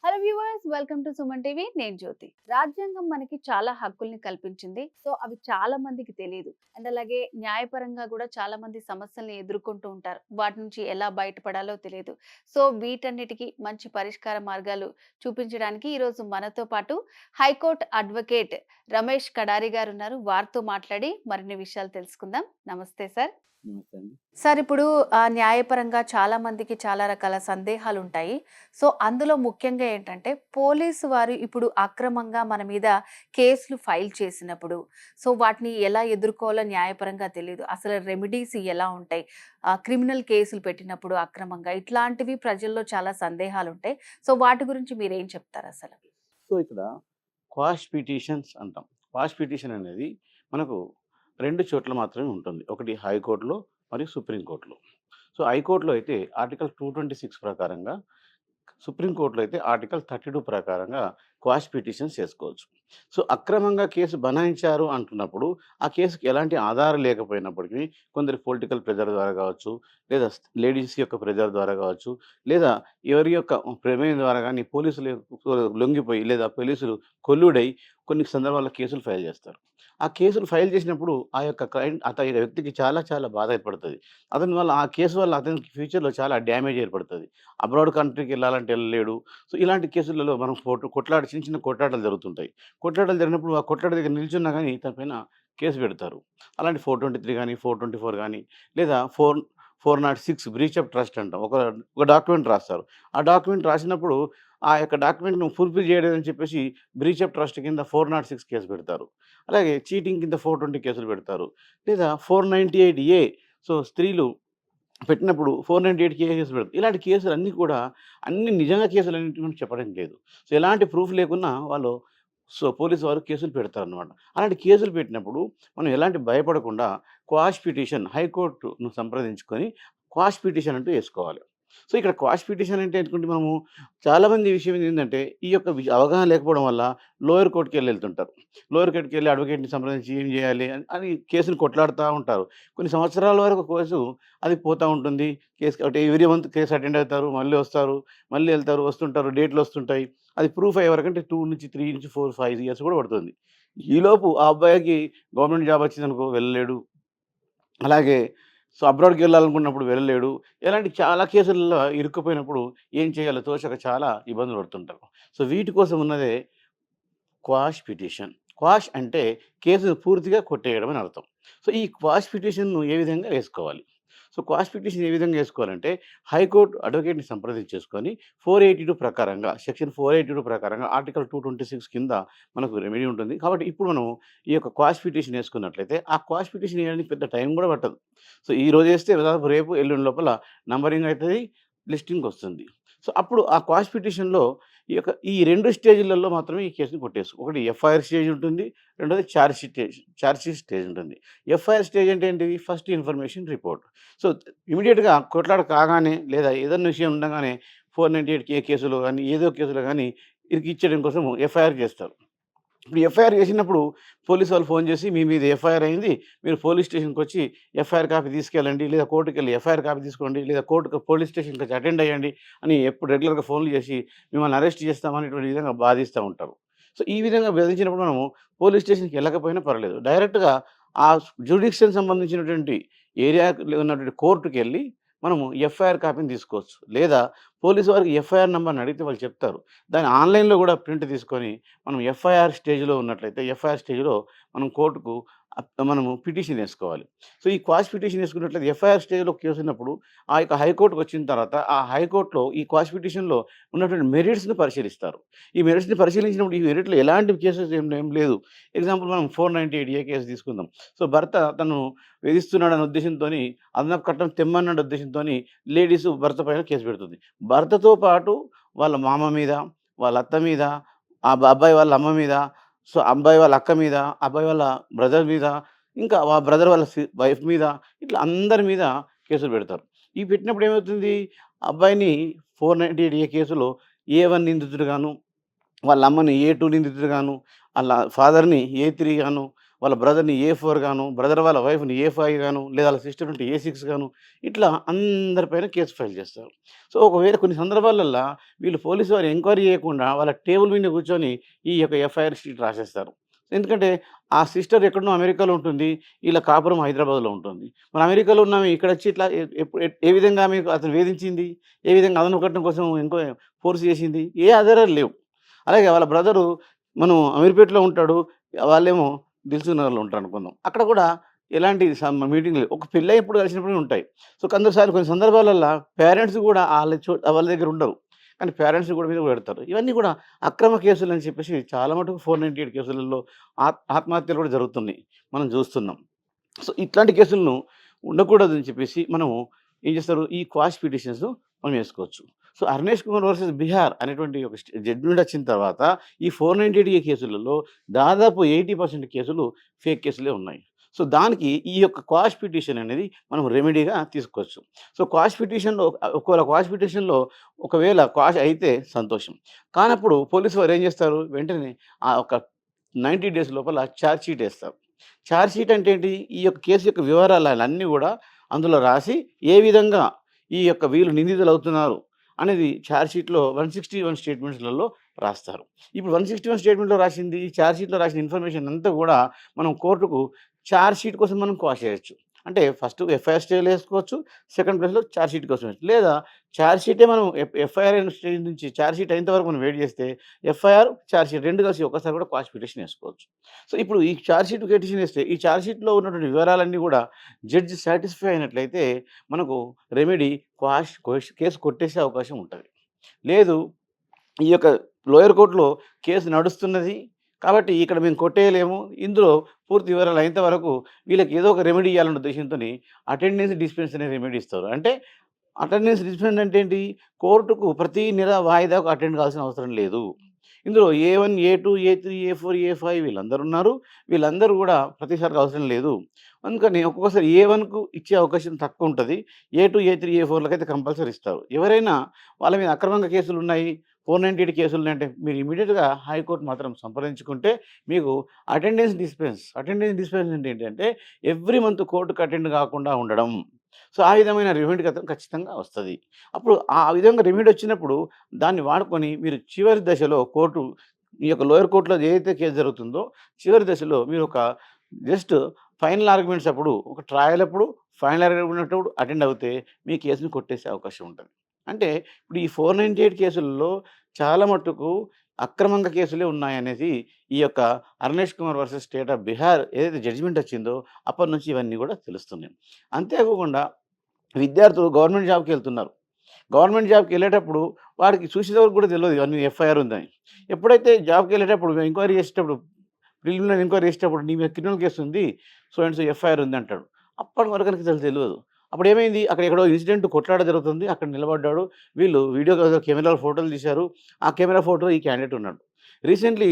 Hello viewers, welcome to Suman TV. నేను జ్యోతి. రాజ్యాంగం మనకి చాలా హక్కుల్ని కల్పించింది. సో అవి చాలా మందికి తెలియదు. అండ్ అలాగే న్యాయపరంగా కూడా చాలా మంది సమస్యల్ని ఎదుర్కొంటూ ఉంటారు. వాటి నుంచి ఎలా బయటపడాలో తెలియదు. సో వీటన్నిటికీ మంచి పరిష్కార మార్గాలు చూపించడానికి ఈరోజు మనతో పాటు హైకోర్టు అడ్వకేట్ రమేష్ కడారి గారు ఉన్నారు. వారితో మాట్లాడి మరిన్ని విషయాలు తెలుసుకుందాం. నమస్తే సార్. నమస్తే అండి. సార్, ఇప్పుడు న్యాయపరంగా చాలా మందికి చాలా రకాల సందేహాలు ఉంటాయి. సో అందులో ముఖ్యంగా ఏంటంటే పోలీసు వారు ఇప్పుడు అక్రమంగా మన మీద కేసులు ఫైల్ చేసినప్పుడు సో వాటిని ఎలా ఎదుర్కోవాలో న్యాయపరంగా తెలియదు. అసలు రెమెడీస్ ఎలా ఉంటాయి? క్రిమినల్ కేసులు పెట్టినప్పుడు అక్రమంగా ఇట్లాంటివి ప్రజల్లో చాలా సందేహాలు ఉంటాయి. సో వాటి గురించి మీరేం చెప్తారు అసలు? సో ఇక్కడ క్వాష్ పిటిషన్స్ అంటాం. క్వాష్ పిటిషన్ అనేది మనకు 2 చోట్ల మాత్రమే ఉంటుంది. ఒకటి హైకోర్టులో మరియు సుప్రీంకోర్టులో. సో హైకోర్టులో అయితే ఆర్టికల్ 226 ప్రకారంగా, సుప్రీంకోర్టులో అయితే ఆర్టికల్ 32 ప్రకారంగా క్వాష్ పిటిషన్స్ చేసుకోవచ్చు. సో అక్రమంగా కేసు బనాయించారు అంటున్నప్పుడు ఆ కేసుకి ఎలాంటి ఆధారం లేకపోయినప్పటికీ కొందరి పొలిటికల్ ప్రెజర్ ద్వారా కావచ్చు, లేదా లేడీస్ యొక్క ప్రెజర్ ద్వారా కావచ్చు, లేదా ఎవరి యొక్క ప్రమేయం ద్వారా కానీ పోలీసులు లొంగిపోయి లేదా పోలీసులు కొల్లుడై కొన్ని సందర్భాల్లో కేసులు ఫైల్ చేస్తారు. ఆ కేసులు ఫైల్ చేసినప్పుడు ఆ యొక్క అతని వ్యక్తికి చాలా చాలా బాధ ఏర్పడుతుంది. అతని వల్ల ఆ కేసు వల్ల అతనికి ఫ్యూచర్‌లో చాలా డ్యామేజ్ ఏర్పడుతుంది. అబ్రాడ్ కంట్రీకి వెళ్ళాలంటే వెళ్ళలేడు. సో ఇలాంటి కేసులలో మనం కొట్లాట చిన్న చిన్న కొట్లాటలు జరుగుతుంటాయి. కొట్లాటలు జరిగినప్పుడు ఆ కొట్లాట దగ్గర నిల్చున్నా గానీ తన పైన కేసు పెడతారు. అలాంటి 423 గానీ, 424 గానీ లేదా 406 బ్రీచ్ ఆఫ్ ట్రస్ట్ అంటాం. ఒక డాక్యుమెంట్ రాస్తారు. ఆ డాక్యుమెంట్ రాసినప్పుడు ఆ యొక్క డాక్యుమెంట్‌ను ఫుల్‌ఫిల్ చేయలేదని చెప్పేసి బ్రీచ్ ఆఫ్ ట్రస్ట్ కింద 406 కేసు పెడతారు. అలాగే చీటింగ్ కింద 420 కేసులు పెడతారు. లేదా 498 సో స్త్రీలు పెట్టినప్పుడు 498 కేసులు పెడతారు. ఇలాంటి కేసులన్నీ కూడా అన్ని నిజంగా కేసులనేటివి మనకు చెప్పడం లేదు. సో ఎలాంటి ప్రూఫ్ లేకున్నా వాళ్ళు పోలీసు వారు కేసులు పెడతారనమాట. అలాంటి కేసులు పెట్టినప్పుడు మనం ఎలాంటి భయపడకుండా క్వాష్ పిటిషన్ హైకోర్టును సంప్రదించుకొని క్వాష్ పిటిషన్ అంటూ ఏసుకోవాలి. సో ఇక్కడ క్వాష్ పిటిషన్ అంటే అనుకుంటే మనము చాలామంది విషయం ఏంటంటే ఈ యొక్క అవగాహన లేకపోవడం వల్ల లోయర్ కోర్ట్‌కెళ్ళి వెళ్తుంటారు. లోయర్ కోర్ట్‌కెళ్ళి అడ్వకేట్‌ని సంప్రదించి ఏం చేయాలి అని కేసుని కొట్లాడుతా ఉంటారు. కొన్ని సంవత్సరాల వరకు కేసు అది పోతా ఉంటుంది. కేసు అంటే ఎవ్రీ మంత్ కేసు అటెండ్ అవుతారు. మళ్ళీ వస్తారు. మళ్ళీ వెళ్తారు. వస్తుంటారు. డేట్లు వస్తుంటాయి. అది ప్రూఫ్ అయ్యే వరకంటే 2-3-4, 5 ఇయర్స్ కూడా పడుతుంది. ఈలోపు ఆ అబ్బాయికి గవర్నమెంట్ జాబ్ వచ్చిందనుకో వెళ్ళలేడు. అలాగే అబ్రాడ్‌కెళ్ళాలనుకున్నప్పుడు వెళ్ళలేడు. ఇలాంటి చాలా కేసుల్లో ఇరుక్కుపోయినప్పుడు ఏం చేయాలో తోచక చాలా ఇబ్బందులు పడుతుంటారు. సో వీటి కోసం ఉన్నదే క్వాష్ పిటిషన్. క్వాష్ అంటే కేసును పూర్తిగా కొట్టేయడం అని అర్థం. సో ఈ క్వాష్ పిటిషన్‌ను ఏ విధంగా వేసుకోవాలి? సో క్వాష్ పిటిషన్ ఏ విధంగా వేసుకోవాలంటే హైకోర్టు అడ్వకేట్‌ని సంప్రదించేసుకొని 482 ప్రకారంగా సెక్షన్ 482 ప్రకారంగా ఆర్టికల్ 226 కింద మనకు రెమెడీ ఉంటుంది. కాబట్టి ఇప్పుడు మనం ఈ యొక్క క్వాష్ పిటిషన్ వేసుకున్నట్లయితే ఆ క్వాష్ పిటిషన్ వేయడానికి పెద్ద టైం కూడా పట్టదు. సో ఈరోజు వేస్తే దాదాపు రేపు, ఎల్లుండి లోపల నంబరింగ్ అయితది. లిస్టింగ్‌కొస్తుంది. సో అప్పుడు ఆ క్వాష్ పిటిషన్‌లో ఈ 2 స్టేజ్‌లలో మాత్రమే ఈ కేసుని కొట్టేయొచ్చు. ఒకటి ఎఫ్ఐఆర్ స్టేజ్ ఉంటుంది. రెండోది ఛార్జ్ షీట్ స్టేజ్ ఉంటుంది. ఎఫ్ఐఆర్ స్టేజ్ అంటే ఏంటిది? First information report. సో ఇమ్మీడియేట్‌గా కొట్లాట కాగానే లేదా ఏదన్నా విషయం ఉండగానే 498 కేసులో గానీ, ఏదో కేసులో గానీ ఇరికిచ్చేయడం కోసం ఎఫ్ఐఆర్ చేస్తారు. ఇప్పుడు ఎఫ్ఐఆర్ చేసినప్పుడు పోలీసు వాళ్ళు ఫోన్ చేసి మీ మీద ఎఫ్ఐఆర్ అయింది. మీరు పోలీస్ స్టేషన్‌కొచ్చి ఎఫ్ఐఆర్ కాపీ తీసుకెళ్ళండి. లేదా కోర్టుకెళ్ళి ఎఫ్ఐఆర్ కాపీ తీసుకోండి. లేదా పోలీస్ స్టేషన్‌కొచ్చి అటెండ్ అయ్యండి అని ఎప్పుడు రెగ్యులర్‌గా ఫోన్‌లు చేసి మిమ్మల్ని అరెస్ట్ చేస్తామనేటువంటి విధంగా బాధిస్తా ఉంటారు. సో ఈ విధంగా బెదిరించినప్పుడు మనము పోలీస్ స్టేషన్‌కి వెళ్ళకపోయినా పర్లేదు. డైరెక్ట్‌గా ఆ జ్యూరిడిక్షన్ సంబంధించినటువంటి ఏరియాలో ఉన్నటువంటి కోర్టుకెళ్ళి మనము ఎఫ్ఐఆర్ కాపీని తీసుకోవచ్చు. లేదా పోలీసు వారికి ఎఫ్ఐఆర్ నంబర్‌ని అడిగితే వాళ్ళు చెప్తారు. దాన్ని ఆన్‌లైన్‌లో కూడా ప్రింట్ తీసుకొని మనం ఎఫ్ఐఆర్ స్టేజ్‌లో ఉన్నట్లయితే ఎఫ్ఐఆర్ స్టేజ్‌లో మనం కోర్టుకు మనము పిటిషన్ వేసుకోవాలి. సో ఈ క్వాష్ పిటిషన్ వేసుకున్నట్లయితే ఎఫ్ఐఆర్ స్టేజ్‌లో కేసు ఉన్నప్పుడు ఆ యొక్క హైకోర్టుకి వచ్చిన తర్వాత ఆ హైకోర్ట్‌లో ఈ క్వాష్ పిటిషన్‌లో ఉన్నటువంటి మెరిట్స్‌ని పరిశీలిస్తారు. ఈ మెరిట్స్‌ని పరిశీలించినప్పుడు ఈ మెరిట్‌లో ఎలాంటి కేసెస్ ఏం లేదు. ఎగ్జాంపుల్ మనం 498 కేసు తీసుకుందాం. సో భర్త తను వేధిస్తున్నాడనే ఉద్దేశంతోని అదనపు కట్నం తెమ్మన్న ఉద్దేశంతోని లేడీసు భర్త పైన కేసు పెడుతుంది. భర్తతో పాటు వాళ్ళ మామ మీద, వాళ్ళ అత్త మీద, అబ్బాయి వాళ్ళ అమ్మ మీద, సో అబ్బాయి వాళ్ళ అక్క మీద, అబ్బాయి వాళ్ళ బ్రదర్ మీద, ఇంకా బ్రదర్ వాళ్ళ వైఫ్ మీద, ఇట్లా అందరి మీద కేసులు పెడతారు. ఇవి పెట్టినప్పుడు ఏమవుతుంది? అబ్బాయిని 498 కేసులో ఏ1 నిందితుడుగాను, వాళ్ళ అమ్మని ఏ2 నిందితుడుగాను, ఆళ్ళ ఫాదర్‌ని ఏ3 గాను, వాళ్ళ బ్రదర్‌ని A4 గాను, బ్రదర్ వాళ్ళ వైఫ్‌ని A5 గాను, లేదా వాళ్ళ సిస్టర్ ఉంటే A6 గాను, ఇట్లా అందరి పైన కేస్ ఫైల్ చేస్తారు. సో, ఒకవేళ కొన్ని సందర్భాలల్లా వీళ్ళు పోలీసు వారు ఎంక్వైరీ చేయకుండా వాళ్ళ టేబుల్ మీద కూర్చొని ఈ యొక్క ఎఫ్ఐఆర్ షీట్ రాసేస్తారు. ఎందుకంటే ఆ సిస్టర్ ఎక్కడనో అమెరికాలో ఉంటుంది. ఈళ్ళ కాపురం హైదరాబాద్‌లో ఉంటుంది. మరి అమెరికాలో ఉన్నామె ఇక్కడొచ్చి ఇట్లా ఏ విధంగా ఆమెకు అతను వేధించింది? ఏ విధంగా అదను కట్టడం కోసం ఫోర్స్ చేసింది? ఏ ఆధారాలు లేవు. అలాగే వాళ్ళ బ్రదరు మనం అమీర్పేటలో ఉంటాడు. వాళ్ళేమో దిల్సుఖ్ నగర్‌లో ఉంటారనుకుందాం. అక్కడ కూడా ఎలాంటి మీటింగ్ లేదు. ఒక పెళ్ళై ఎప్పుడు కలిసినప్పుడే ఉంటాయి. సో, కొందరిసార్లు కొన్ని సందర్భాలల్ల పేరెంట్స్ కూడా వాళ్ళ దగ్గర ఉండరు. కానీ పేరెంట్స్ కూడా మీద పెడతారు. ఇవన్నీ కూడా అక్రమ కేసులని చెప్పేసి చాలా మటుకు 498 కేసులలో ఆత్మహత్యలు కూడా జరుగుతున్నాయి. మనం చూస్తున్నాం. సో, ఇట్లాంటి కేసులను ఉండకూడదని చెప్పేసి మనము ఏం చేస్తారు? ఈ క్వాష్ పిటిషన్స్ మనం వేసుకోవచ్చు. సో, 'అర్నేష్ కుమార్ వర్సెస్ బీహార్' అనేటువంటి ఒక జడ్జిమెంట్ వచ్చిన తర్వాత ఈ 498 కేసులలో దాదాపు 80% కేసులు ఫేక్ కేసులే ఉన్నాయి. సో, దానికి ఈ యొక్క క్వాష్ పిటిషన్ అనేది మనం రెమెడీగా తీసుకోవచ్చు. సో, క్వాష్ పిటిషన్‌లో ఒకవేళ క్వాష్ పిటిషన్‌లో ఒకవేళ క్వాష్ అయితే సంతోషం. కానప్పుడు పోలీసు వారు ఏం చేస్తారు? వెంటనే ఆ ఒక 90 డేస్ లోపల ఛార్జ్ షీట్ ఏస్తారు. ఛార్జ్ షీట్ అంటే ఏంటి? ఈ యొక్క కేసు యొక్క వివరాలన్నీ గూడా అందులో రాసి ఏ విధంగా ఈ యొక్క వీళ్ళు నిందితులవుతున్నారు అనేది ఛార్జ్ షీట్‌లో 161 స్టేట్మెంట్స్‌లలో రాస్తారు. ఇప్పుడు 161 స్టేట్మెంట్‌లో రాసింది, ఛార్జ్ షీట్‌లో రాసిన ఇన్ఫర్మేషన్ అంతా గూడా మనం కోర్టుకు ఛార్జ్ షీట్ కోసం మనం క్వాష్ చేయొచ్చు. అంటే ఫస్ట్ ఎఫ్ఐఆర్ స్టేజ్‌లో ఏసుకోవచ్చు. సెకండ్ ప్లేస్‌లో ఛార్జ్ షీట్ కోసం వేయొచ్చు. లేదా ఛార్జ్ షీటే మనం ఎఫ్ఐఆర్ అయిన స్టేజ్ నుంచి ఛార్జ్ షీట్ అయ్యేంత వరకు మనం వెయిట్ చేస్తే ఎఫ్ఐఆర్, ఛార్జ్ షీట్ 2 కలిసి ఒక్కసారి కూడా క్వాష్ పిటిషన్ ఏసుకోవచ్చు. సో, ఇప్పుడు ఈ ఛార్జ్ షీట్ పిటిషన్ ఏస్తే ఈ ఛార్జ్ షీట్‌లో ఉన్నటువంటి వివరాలన్నీ గూడా జడ్జి సాటిస్ఫై అయినట్లయితే మనకు రెమెడీ కేసు కొట్టేసే అవకాశం ఉంటది. లేదు ఈ యొక్క లోయర్ కోర్ట్‌లో కేసు నడుస్తున్నది. కాబట్టి ఇక్కడ మేము కొట్టేయలేము. ఇందులో పూర్తి వివరాలు అయ్యేంత వరకు వీళ్ళకి ఏదో ఒక రెమెడీ ఇయ్యాలన్న ఉద్దేశంతోని అటెండెన్స్ డిస్పెన్స్ అనే రెమెడీ ఇస్తారు. అంటే అటెండెన్స్ డిస్పెన్స్ అంటే ఏంటి? కోర్టుకు ప్రతి నెల వాయిదాకు అటెండ్ కావాల్సిన అవసరం లేదు. ఇందులో ఏ1, ఏ2, ఏ3, ఏ4, ఏ5 వీళ్ళందరున్నారు. వీళ్ళందరూ గూడా ప్రతిసారికి అవసరం లేదు. అందుకని ఒక్కొక్కసారి ఏ1కు ఇచ్చే అవకాశం తక్కువుంటది. ఏ2, ఏ3, ఏ4లకైతే కంపల్సరీ ఇస్తారు. ఎవరైనా వాళ్ళ మీద అక్రమంగా కేసులున్నాయి, 498 కేసులున్నాయంటే మీరు ఇమ్మీడియేట్‌గా హైకోర్ట్ మాత్రం సంప్రదించుకుంటే మీకు అటెండెన్స్ డిస్పెన్స్ అంటే ఏంటంటే ఎవ్రీ మంత్ కోర్ట్‌కి అటెండ్ కాకుండా ఉండడం. సో, ఆ విధమైన రెమెడీ ఖచ్చితంగా వస్తది. అప్పుడు ఆ విధంగా రెమెడీ వచ్చినప్పుడు దాన్ని వాడుకొని మీరు చివరి దశలో ఈ యొక్క లోయర్ కోర్ట్‌లో ఏదైతే కేసు జరుగుతుందో చివరి దశలో మీరు ఒక జస్ట్ ఫైనల్ ఆర్గ్యుమెంట్స్ అప్పుడు ఒక ట్రయల్ అప్పుడు ఫైనల్ ఆర్గ్యుమెంట్ అప్పుడు అటెండ్ అవుతే మీ కేసుని కొట్టేసే అవకాశం ఉంటది. అంటే ఇప్పుడు ఈ 498 కేసులలో చాలా మట్టుకు అక్రమంగా కేసులే ఉన్నాయనేది ఈ యొక్క 'Arnesh Kumar versus state of Bihar' ఏదైతే జడ్జిమెంట్ వచ్చిందో అప్పటినుంచి ఇవన్నీ గూడా తెలుస్తున్నాయి. అంతేకాకుండా విద్యార్థులు గవర్నమెంట్ జాబ్‌కెళ్తున్నారు. గవర్నమెంట్ జాబ్‌కెళ్ళేటప్పుడు వాడికి చూసేవారికి కూడా తెలవదు ఇవన్నీ ఎఫ్ఐఆర్ ఉందని. ఎప్పుడైతే జాబ్‌కెళ్ళేటప్పుడు ఎంక్వైరీ చేసేటప్పుడు ప్రిలిమినరీ ఎంక్వైరీ చేసేటప్పుడు నీ మీద క్రిమినల్ కేస్ ఉంది. సో అండ్ సో ఎఫ్ఐఆర్ ఉంది అంటాడు. అప్పటి వరకు కనుక తెలవదు. అప్పుడేమైంది అక్కడ ఎక్కడో ఇన్సిడెంట్ కొట్లాట జరుగుతుంది. అక్కడ నిలబడ్డాడు. వీళ్ళు కెమెరాలో ఫోటోలు తీశారు. ఆ కెమెరా ఫోటో ఈ క్యాండిడేట్ ఉన్నాడు. రీసెంట్‌లీ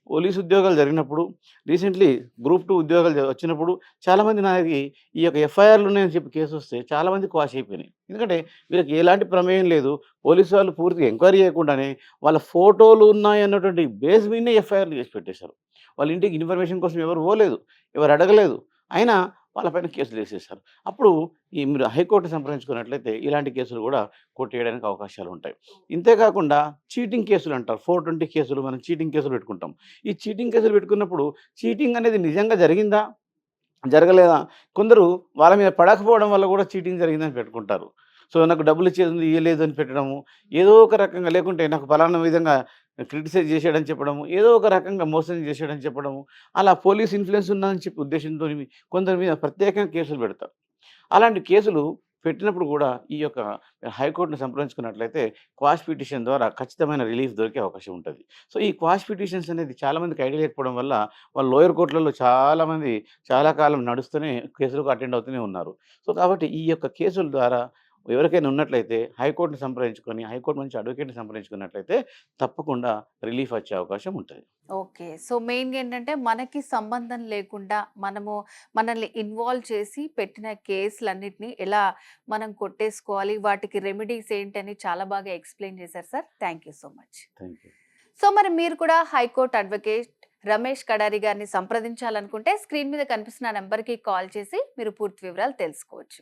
పోలీస్ ఉద్యోగాలు జరిగినప్పుడు, రీసెంట్‌లీ గ్రూప్ 2 ఉద్యోగాలు వచ్చినప్పుడు చాలామంది నాకి ఈ యొక్క ఎఫ్ఐఆర్‌లు ఉన్నాయని చెప్పి కేసొస్తే చాలామంది క్వాష్ అయిపోయినాయి. ఎందుకంటే వీళ్ళకి ఎలాంటి ప్రమేయం లేదు. పోలీసు వాళ్ళు పూర్తిగా ఎంక్వైరీ చేయకుండానే వాళ్ళ ఫోటోలు ఉన్నాయన్నటువంటి బేస్ మీదనే ఎఫ్ఐఆర్‌లు చేసి పెట్టేశారు. వాళ్ళ ఇంటికి ఇన్ఫర్మేషన్ కోసం ఎవరు పోలేదు. ఎవరు అడగలేదు. అయినా వాళ్ళపైన కేసులేసేశారు. అప్పుడు మీరు హైకోర్టుని సంప్రదించుకున్నట్లయితే ఇలాంటి కేసులు గూడా కొట్టేయడానికి అవకాశాలుంటాయి. ఇంతే కాకుండా చీటింగ్ కేసులంటారు. 420 కేసులు మనం చీటింగ్ కేసులు పెట్టుకుంటాం. ఈ చీటింగ్ కేసులు పెట్టుకున్నప్పుడు చీటింగ్ అనేది నిజంగా జరిగిందా? జరగలేదా? కొందరు వాళ్ళ మీద పడకపోవడం వల్ల గూడా చీటింగ్ జరిగిందని పెట్టుకుంటారు. సో, నాకు డబ్బులిచ్చేదుంది ఇయ్యలేదు అని పెట్టడము. ఏదో ఒక రకంగా లేకుంటే నాకు పలానా విధంగా క్రిటిసైజ్ చేశాడని చెప్పడము. ఏదో ఒక రకంగా మోసం చేశాడని చెప్పడము. అలా పోలీస్ ఇన్‌ఫ్లుయెన్స్ ఉందని చెప్పి ఉద్దేశంతోని కొందరి మీద ప్రత్యేకంగా కేసులు పెడతారు. అలాంటి కేసులు పెట్టినప్పుడు గూడా ఈ యొక్క హైకోర్ట్‌ని సంప్రదించుకున్నట్లయితే క్వాష్ పిటిషన్ ద్వారా ఖచ్చితమైన రిలీఫ్ దొరికే అవకాశం ఉంటది. సో, ఈ క్వాష్ పిటిషన్స్ అనేది చాలా మందికి ఐడియా లేకపోవడం వల్ల వాళ్ళు లోయర్ కోర్ట్‌లలో చాలామంది చాలా కాలం నడుస్తూనే కేసులకు అటెండ్ అవుతూనే ఉన్నారు. సో, కాబట్టి ఈ యొక్క కేసుల ద్వారా ఎవరికైనా ఉన్నట్లయితే హైకోర్ట్‌ని సంప్రదించుకొని, హైకోర్ట్ నుంచి అడ్వకేట్‌ని సంప్రదించుకున్నట్లయితే తప్పకుండా రిలీఫ్ వచ్చే అవకాశం ఉంటది. ఓకే. సో, మెయిన్‌గా ఏంటంటే మనకి సంబంధం లేకుండా మనల్ని ఇన్వాల్వ్ చేసి పెట్టిన కేసులన్నిటిని ఎలా మనం కొట్టేసుకోవాలి, వాటికి రెమెడీస్ ఏంటని చాలా బాగా ఎక్స్‌ప్లెయిన్ చేశారు sir. Thank you so much. Thank you. So, మరి మీరు కూడా హైకోర్ట్ అడ్వకేట్ రమేష్ కడారి గారిని సంప్రదించాలనుకుంటే స్క్రీన్ మీద కనిపిస్తున్న నెంబర్కి కాల్ చేసి మీరు పూర్తి వివరాలు తెలుసుకోవచ్చు.